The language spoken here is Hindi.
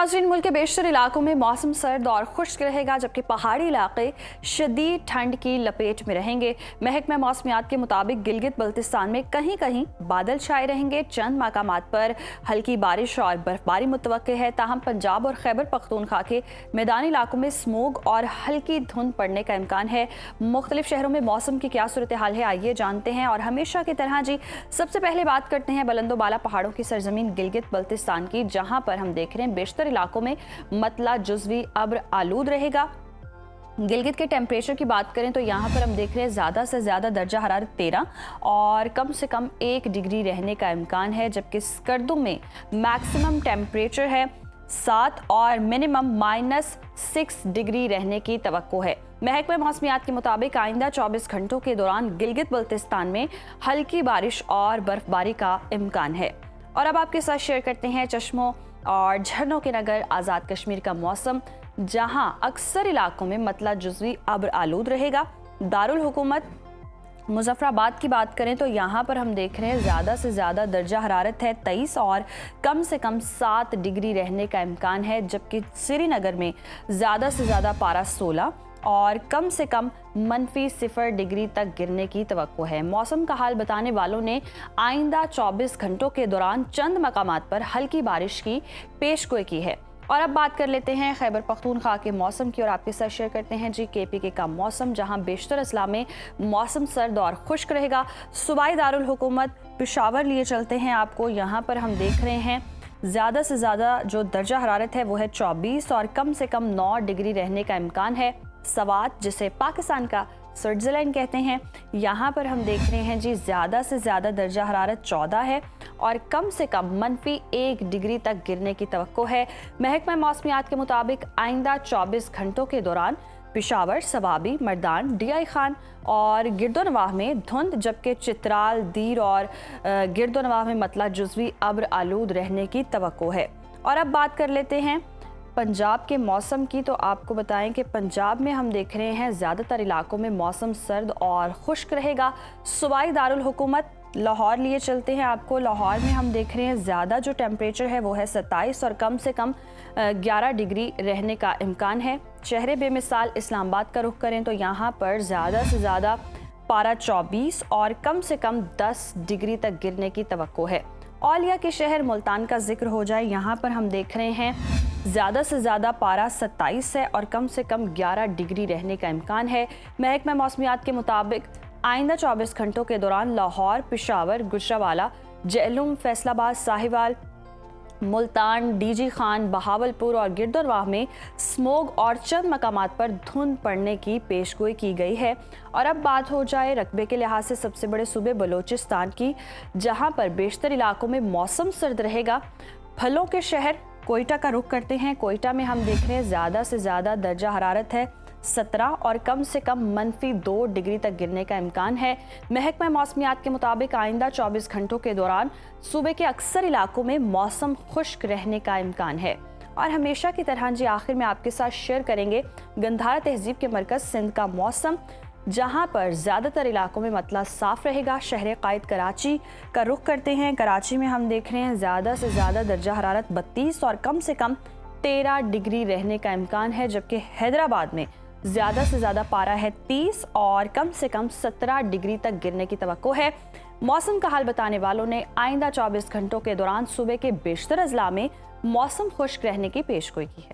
नाज़रीन, मुल्क के बेशतर इलाकों में मौसम सर्द और खुश्क रहेगा, जबकि पहाड़ी इलाके शदीद ठंड की लपेट में रहेंगे। महकमा मौसमियात के मुताबिक गिलगित बल्तिस्तान में कहीं कहीं बादल छाए रहेंगे। चंद मकामात पर हल्की बारिश और बर्फबारी मुतवक्के है। ताहम पंजाब और खैबर पख्तूनख्वा के मैदानी इलाकों में स्मोग और हल्की धुंध पड़ने का इम्कान है। मुख्तलिफ शहरों में मौसम की क्या सूरत हाल है, आइए जानते हैं। और हमेशा की तरह जी, सबसे पहले बात करते हैं बुलंदोबाला पहाड़ों की सरजमीन गिलगित बल्तिस्तान की, जहां पर हम देख रहे हैं बेशतर इलाकों में मतला जुज़वी अब्र आलूद रहेगा। गिलगित के टेम्परेचर की बात करें तो यहाँ पर हम देख रहे हैं ज़्यादा से ज़्यादा दर्जा हरारत 13 और कम से कम 1 डिग्री रहने का इम्कान है, जबकि स्कर्दू में मैक्सिमम टेम्परेचर है 7 और मिनिमम -6 डिग्री रहने की तवक्को है। महकमा मौसमियात के मुताबिक आइंदा 24 घंटों के दौरान गिलगित बल्तिस्तान में हल्की बारिश और बर्फबारी का इम्कान है। और अब आपके साथ शेयर करते हैं चश्मों और झरनों के नगर आज़ाद कश्मीर का मौसम, जहां अक्सर इलाकों में मतला जुज़वी अब्र आलूद रहेगा। दारुल हुकूमत मुजफ्फराबाद की बात करें तो यहाँ पर हम देख रहे हैं ज़्यादा से ज़्यादा दर्जा हरारत है 23 और कम से कम 7 डिग्री रहने का इम्कान है, जबकि श्रीनगर में ज़्यादा से ज़्यादा पारा 16 और कम से कम -0 डिग्री तक गिरने की तवक्को है। मौसम का हाल बताने वालों ने आइंदा 24 घंटों के दौरान चंद मकामात पर हल्की बारिश की पेशगोई की है। और अब बात कर लेते हैं खैबर पख्तूनख्वा के मौसम की और आपके साथ शेयर करते हैं जी KPK का मौसम, जहां बेशतर अजला में मौसम सर्द और खुश्क रहेगा। सूबाई दारुल हुकूमत पेशावर लिए चलते हैं आपको। यहाँ पर हम देख रहे हैं ज़्यादा से ज़्यादा जो दर्जा हरारत है वो है 24 और कम से कम 9 डिग्री रहने का इम्कान है। सवात, जिसे पाकिस्तान का स्विट्ज़रलैंड कहते हैं, यहाँ पर हम देख रहे हैं जी ज़्यादा से ज़्यादा दर्जा हरारत 14 है और कम से कम -1 डिग्री तक गिरने की तवक्को है। महकमा मौसमियात के मुताबिक आइंदा 24 घंटों के दौरान पेशावर, सवाबी, मर्दान, DI खान और गिरदोनवाह में धुंध, जबकि चित्राल, दीर और गिरदोनवाह में मतला जुज़वी अब्र आलूद रहने की तवक्को है। और अब बात कर लेते हैं पंजाब के मौसम की, तो आपको बताएं कि पंजाब में हम देख रहे हैं ज़्यादातर इलाकों में मौसम सर्द और खुश्क रहेगा। सूबाई दारुल हुकूमत लाहौर लिए चलते हैं आपको। लाहौर में हम देख रहे हैं ज़्यादा जो टेम्परेचर है वो है 27 और कम से कम 11 डिग्री रहने का इम्कान है। शहर बेमिसाल इस्लामाबाद का रुख करें तो यहाँ पर ज़्यादा से ज़्यादा पारा 24 और कम से कम 10 डिग्री तक गिरने की तवक्को है। औलिया के शहर मुल्तान का जिक्र हो जाए, यहाँ पर हम देख रहे हैं ज़्यादा से ज़्यादा पारा 27 है और कम से कम 11 डिग्री रहने का इम्कान है। महकमा मौसमियात के मुताबिक आइंदा 24 घंटों के दौरान लाहौर, पेशावर, गुजरावाला, जहलुम, फैसलाबाद, साहिवाल, मुल्तान, DG खान, बहावलपुर और गिरदोनवाह में स्मोग और चंद मकामात पर धुंध पड़ने की पेशगोई की गई है। और अब बात हो जाए रकबे के लिहाज से सबसे बड़े सूबे बलोचिस्तान की, जहां पर बेशतर इलाकों में मौसम सर्द रहेगा। फलों के शहर कोयटा का रुख करते हैं। कोयटा में हम देख रहे हैं ज़्यादा से ज़्यादा दर्जा हरारत है 17 और कम से कम -2 डिग्री तक गिरने का इम्कान है। महकमा मौसमियात के मुताबिक आइंदा 24 घंटों के दौरान सूबे के अक्सर इलाकों में मौसम खुश्क रहने का इम्कान है। और हमेशा की तरह जी, आखिर में आपके साथ शेयर करेंगे गंधारा तहजीब के मरकज़ सिंध का मौसम, जहां पर ज़्यादातर इलाकों में मतला साफ रहेगा। शहर कायद कराची का रुख करते हैं। कराची में हम देख रहे हैं ज़्यादा से ज़्यादा दर्जा हरारत 32 और कम से कम 13 डिग्री रहने का इम्कान है, जबकि हैदराबाद में ज़्यादा से ज़्यादा पारा है 30 और कम से कम 17 डिग्री तक गिरने की तवक्को है। मौसम का हाल बताने वालों ने आइंदा 24 घंटों के दौरान सूबे के बेशतर अजला में मौसम खुश्क रहने की पेशगोई की है।